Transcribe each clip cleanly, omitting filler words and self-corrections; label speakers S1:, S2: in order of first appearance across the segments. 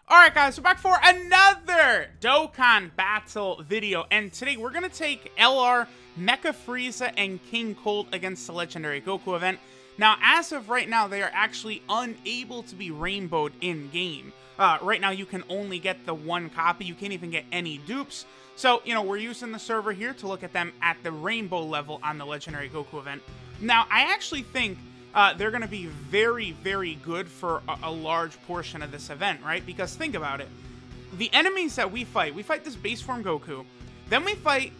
S1: Alright guys, we're back for another Dokkan battle video, and today we're going to take LR, Mecha Frieza, and King Cold against the Legendary Goku event. Now, as of right now, they are actually unable to be rainbowed in-game. Right now, you can only get the one copy. You can't even get any dupes. So, you know, we're using the server here to look at them at the rainbow level on the Legendary Goku event. Now, I actually think they're going to be very, very good for a large portion of this event, right? Because think about it. The enemies that we fight this base form Goku. Then we fight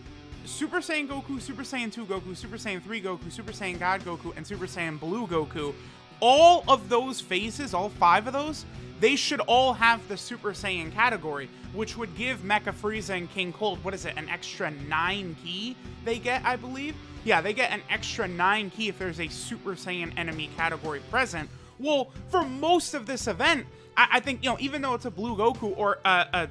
S1: Super Saiyan Goku, Super Saiyan 2 Goku, Super Saiyan 3 Goku, Super Saiyan God Goku, and Super Saiyan Blue Goku. All of those phases, all 5 of those, they should all have the Super Saiyan category, which would give Mecha Frieza and King Cold, what is it, an extra 9 key they get, I believe? Yeah, they get an extra 9 key if there's a Super Saiyan enemy category present. Well, for most of this event, I think, you know, even though it's a Blue Goku or a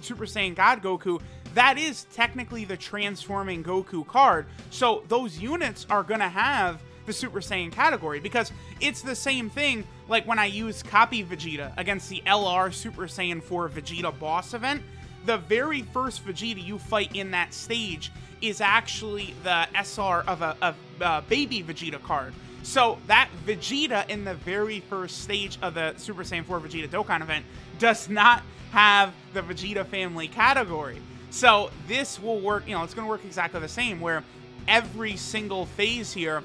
S1: Super Saiyan God Goku, that is technically the transforming Goku card. So those units are gonna have the Super Saiyan category, because it's the same thing like when I use Copy Vegeta against the LR Super Saiyan 4 Vegeta boss event. The very first Vegeta you fight in that stage is actually the SR of a baby Vegeta card. So that Vegeta in the very first stage of the Super Saiyan 4 Vegeta Dokkan event does not have the Vegeta family category. So this will work, you know, it's going to work exactly the same, where every single phase here,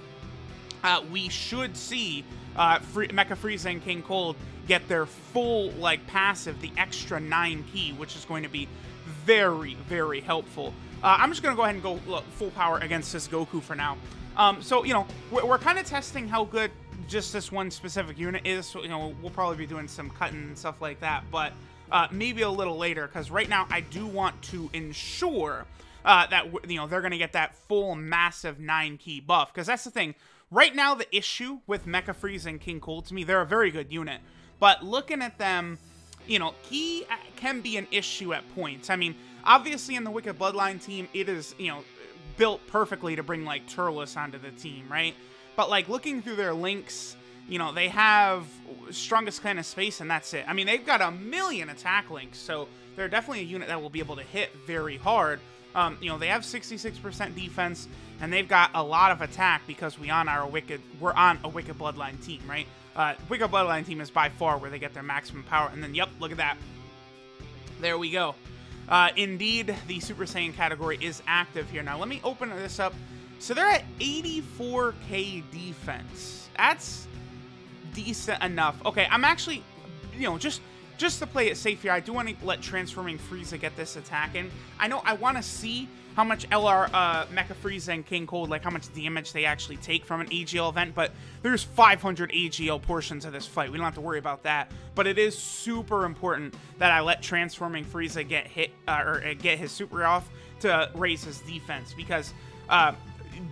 S1: we should see Mecha Frieza and King Cold get their full, like, passive, the extra 9 key, which is going to be very, very helpful. I'm just going to go ahead and go full power against this Goku for now. So, you know, we're kind of testing how good just this one specific unit is. So, you know, we'll probably be doing some cutting and stuff like that, but maybe a little later, because right now I do want to ensure that, you know, they're going to get that full massive 9 key buff, because that's the thing. Right now, the issue with Mecha Frieza and King Cold, to me, they're a very good unit. But looking at them, you know, key can be an issue at points. I mean, obviously in the Wicked Bloodline team, it is, you know, built perfectly to bring, like, Turles onto the team, right? But, like, looking through their links, you know, they have strongest kind of space, and that's it. I mean, they've got a million attack links, so they're definitely a unit that will be able to hit very hard. You know, they have 66% defense, and they've got a lot of attack because we're on a Wicked Bloodline team, right? Wicked Bloodline team is by far where they get their maximum power, and then, yep, look at that. There we go. Indeed, the Super Saiyan category is active here. Now, let me open this up. So they're at 84k defense. That's decent enough. Okay, I'm actually, you know, just to play it safe here, I do want to let Transforming Frieza get this attack in. I know I want to see how much LR Mecha Frieza and King Cold, like how much damage they actually take from an AGL event, but there's 500 AGL portions of this fight. We don't have to worry about that, but it is super important that I let Transforming Frieza get hit, or get his super off to raise his defense, because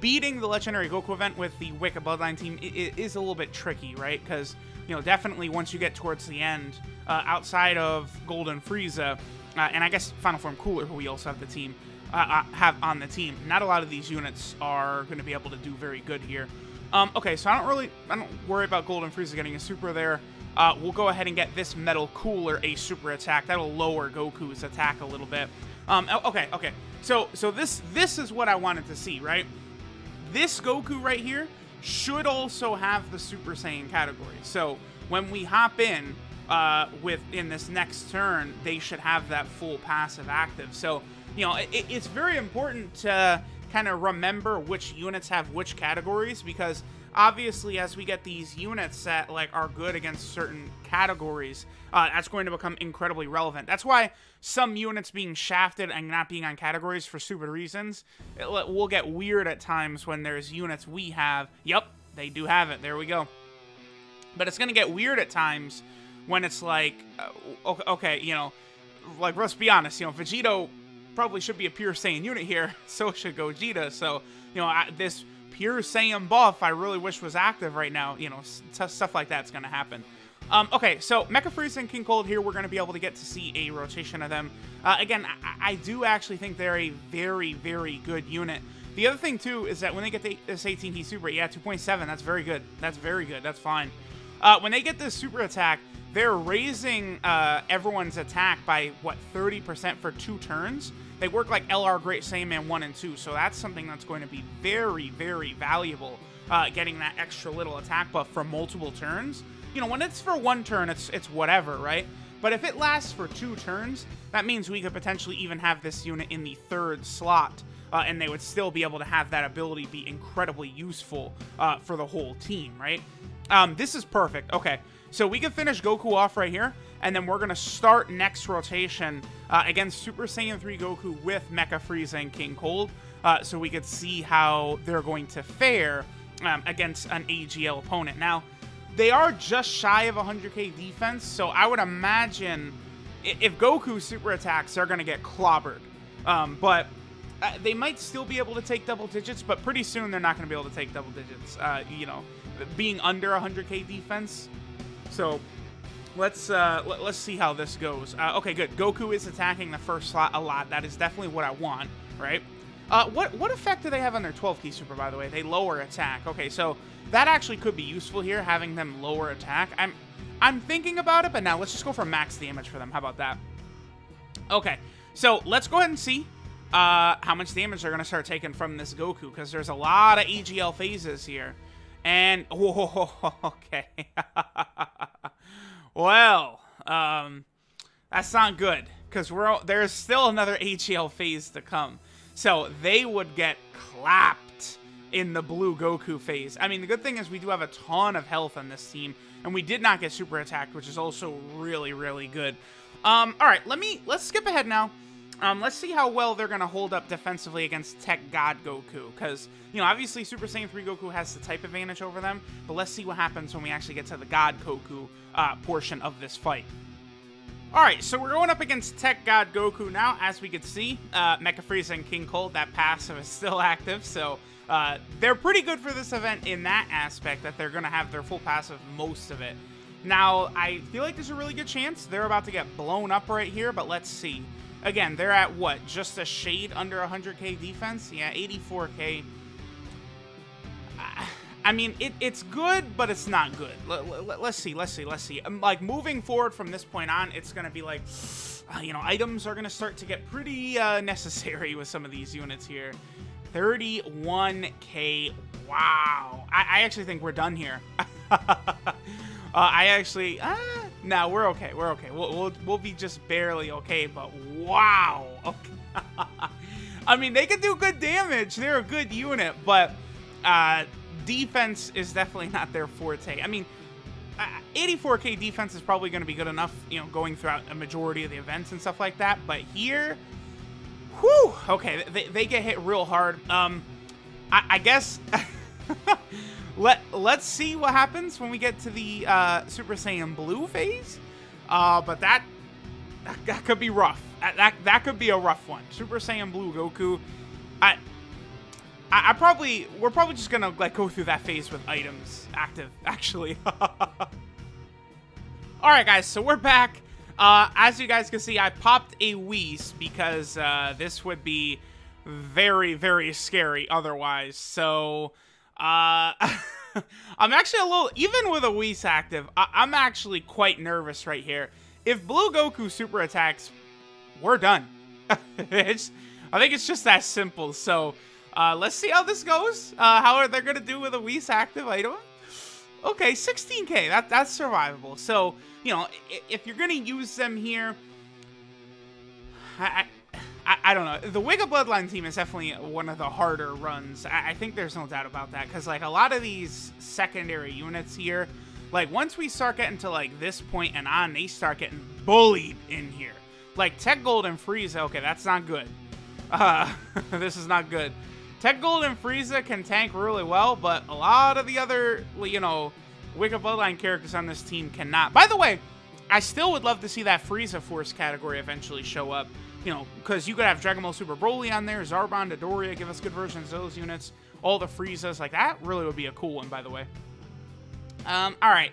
S1: beating the Legendary Goku event with the Wicked Bloodline team is a little bit tricky, right? Because, you know, definitely once you get towards the end, outside of Golden Frieza, and I guess Final Form Cooler, who we also have the team, have on the team, not a lot of these units are going to be able to do very good here. Okay, so I don't worry about Golden Frieza getting a super there. We'll go ahead and get this Metal Cooler a super attack. That'll lower Goku's attack a little bit. Okay. So this is what I wanted to see, right? This Goku right here should also have the Super Saiyan category. So when we hop in in this next turn, they should have that full passive active. So, you know, it's very important to kind of remember which units have which categories, because obviously as we get these units that, like, are good against certain categories, that's going to become incredibly relevant. That's why some units being shafted and not being on categories for stupid reasons, will get weird at times when there's units we have. Yep, they do have it. There we go. But it's going to get weird at times when it's like, okay, you know, like, let's be honest, you know, Vegito probably should be a pure Saiyan unit here, so should Gogeta. So, you know, this pure Saiyan buff I really wish was active right now. You know, stuff like that's going to happen. Okay, so Mecha Frieza and King Cold here, we're going to be able to get to see a rotation of them. Again, I do actually think they're a very, very good unit. The other thing, too, is that when they get this 18 Super, yeah, 2.7, that's very good. That's very good. That's fine. When they get this super attack, they're raising everyone's attack by, what, 30% for 2 turns? They work like LR Great Saiyaman 1 and 2, so that's something that's going to be very, very valuable, getting that extra little attack buff for multiple turns. You know, when it's for 1 turn, it's whatever, right? But if it lasts for 2 turns, that means we could potentially even have this unit in the 3rd slot, and they would still be able to have that ability be incredibly useful for the whole team, right? This is perfect. Okay, so we can finish Goku off right here, and then we're going to start next rotation against Super Saiyan 3 Goku with Mecha Frieza and King Cold, so we could see how they're going to fare against an AGL opponent. Now, they are just shy of 100k defense, so I would imagine if Goku super attacks, they're going to get clobbered. But they might still be able to take double digits, but pretty soon they're not going to be able to take double digits, you know, being under 100k defense. So let's see how this goes. Okay, good. Goku is attacking the 1st slot a lot. That is definitely what I want, right? What effect do they have on their 12-key super, by the way? They lower attack. Okay, so that actually could be useful here, having them lower attack. I'm thinking about it, but now let's just go for max damage for them. How about that? Okay, so let's go ahead and see how much damage they're going to start taking from this Goku, because there's a lot of AGL phases here. And, whoa, okay. Well, that's not good, because there's still another AGL phase to come. So they would get clapped in the blue Goku phase. I mean, the good thing is we do have a ton of health on this team, and we did not get super attacked, which is also really, really good. All right, let's skip ahead now. Let's see how well they're going to hold up defensively against Tech God Goku, because, you know, obviously Super Saiyan 3 Goku has the type advantage over them, but let's see what happens when we actually get to the God Goku portion of this fight. Alright, so we're going up against Tech God Goku now. As we can see, Mecha Frieza and King Cold, that passive is still active, so they're pretty good for this event in that aspect, that they're going to have their full passive most of it. Now, I feel like there's a really good chance they're about to get blown up right here, but let's see. Again, they're at, what, just a shade under 100k defense? Yeah, 84k. I mean, it's good, but it's not good. Let's see. Like, moving forward from this point on, it's going to be like, you know, items are going to start to get pretty necessary with some of these units here. 31k. Wow. I actually think we're done here. No, we're okay. We're okay. We'll be just barely okay, but wow. Okay. I mean, they can do good damage. They're a good unit, but defense is definitely not their forte. I mean, 84k defense is probably going to be good enough, you know, going throughout a majority of the events and stuff like that. But here, whew, okay, they get hit real hard. I guess let's see what happens when we get to the Super Saiyan Blue phase. But that could be rough. That could be a rough one. Super Saiyan Blue Goku. We're probably just gonna like go through that phase with items active, actually. Alright guys, so we're back. As you guys can see, I popped a Whis because this would be very, very scary otherwise. So I'm actually a little, even with a Whis active, I'm actually quite nervous right here. If Blue Goku super attacks, we're done. I think it's just that simple. So let's see how this goes. How are they going to do with a Whis active item? Okay, 16k. That's survivable. So, you know, if you're going to use them here, I don't know. The Wiga Bloodline team is definitely one of the harder runs. I think there's no doubt about that. Because, like, a lot of these secondary units here, like, once we start getting to, like, this point and on, they start getting bullied in here. Like, Tech Gold and Frieza, okay, that's not good. This is not good. Tech Gold and Frieza can tank really well, but a lot of the other, you know, Wicked Bloodline characters on this team cannot. By the way, I still would love to see that Frieza Force category eventually show up, you know, because you could have Dragon Ball Super Broly on there, Zarbon, Dodoria, give us good versions of those units, all the Friezas, like that really would be a cool one, by the way. Alright,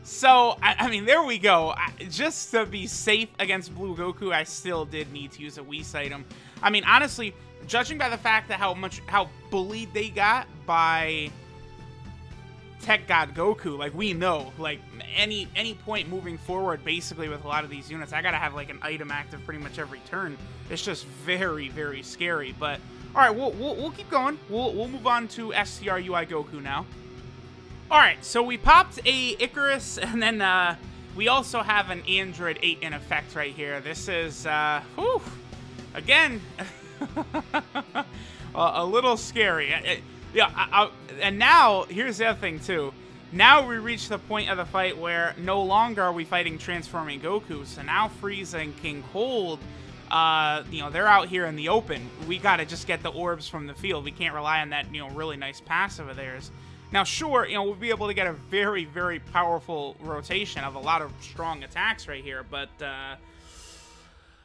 S1: so, I mean, there we go. Just to be safe against Blue Goku, I still did need to use a Whis item. I mean, honestly, judging by the fact that how bullied they got by Tech God Goku. Like, we know, like, any point moving forward, basically, with a lot of these units, I gotta have, like, an item active pretty much every turn. It's just very, very scary. But, alright, we'll keep going. We'll move on to STR UI Goku now. Alright, so we popped a Icarus, and then, we also have an Android 8 in effect right here. This is, whew, again, a little scary. And now, here's the other thing, too. Now we reach the point of the fight where no longer are we fighting Transforming Goku. So now Frieza and King Cold, you know, they're out here in the open. We gotta just get the orbs from the field. We can't rely on that, you know, really nice passive of theirs. Now, sure, you know, we'll be able to get a very, very powerful rotation of a lot of strong attacks right here, but,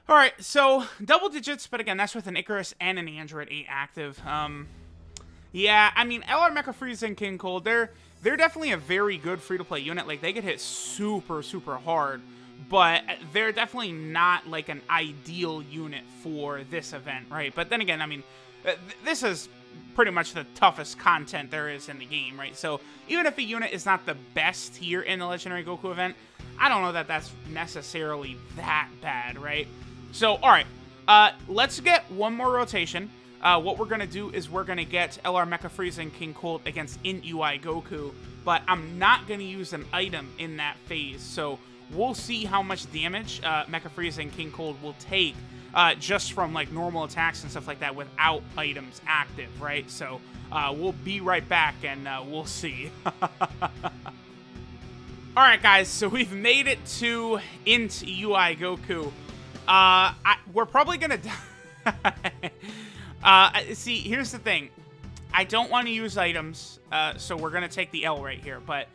S1: alright, so, double digits, but again, that's with an Icarus and an Android 8 active. Yeah, I mean, LR Mecha Frieza and King Cold, they're definitely a very good free-to-play unit. Like, they get hit super, super hard, but they're definitely not, like, an ideal unit for this event, right? But then again, I mean, this is pretty much the toughest content there is in the game, right? So even if a unit is not the best here in the Legendary Goku event, I don't know that that's necessarily that bad, right? So, all right, let's get one more rotation. What we're going to do is we're going to get LR Mecha Frieza and King Cold against Int UI Goku, but I'm not going to use an item in that phase, so we'll see how much damage Mecha Frieza and King Cold will take just from, like, normal attacks and stuff like that without items active, right? So, we'll be right back, and we'll see. Alright, guys, so we've made it to Int UI Goku. We're probably gonna die. See, here's the thing. I don't want to use items, so we're gonna take the L right here, but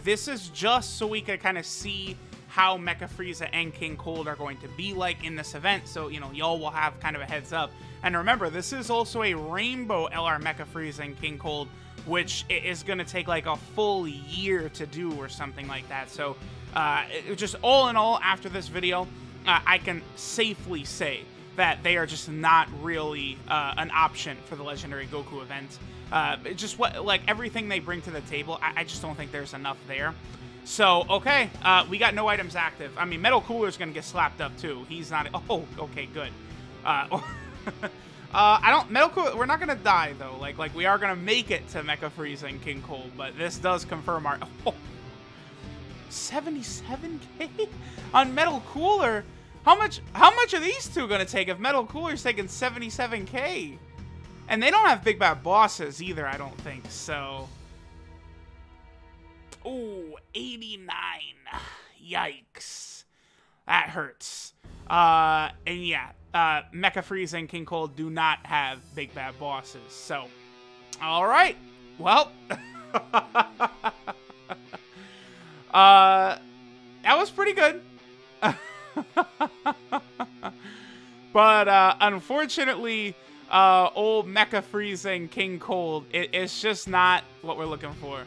S1: this is just so we can kind of see how Mecha Frieza and King Cold are going to be like in this event, so, you know, y'all will have kind of a heads up. And remember, this is also a Rainbow LR Mecha Frieza and King Cold, which is going to take like a full year to do or something like that. So, just all in all, after this video, I can safely say that they are just not really an option for the Legendary Goku event. Just like everything they bring to the table, I just don't think there's enough there. So, okay, we got no items active. I mean, Metal Cooler's gonna get slapped up, too. He's not... Oh, okay, good. Metal Cooler... We're not gonna die, though. Like, we are gonna make it to Mecha Frieza and King Cold, but this does confirm our... Oh, 77k on Metal Cooler? How much are these two gonna take if Metal Cooler's taking 77k? And they don't have big bad bosses, either, I don't think, so... Ooh, 89. Yikes. That hurts. And yeah, Mecha Frieza and King Cold do not have big bad bosses. So, alright. Well, that was pretty good. But, unfortunately, old Mecha Frieza and King Cold, it's just not what we're looking for.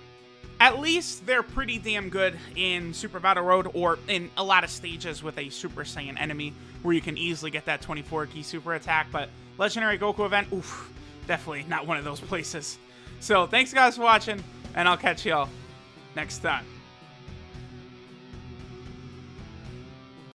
S1: At least they're pretty damn good in Super Battle Road or in a lot of stages with a Super Saiyan enemy where you can easily get that 24-key super attack. But Legendary Goku event, oof, definitely not one of those places. So thanks guys for watching, and I'll catch y'all next time.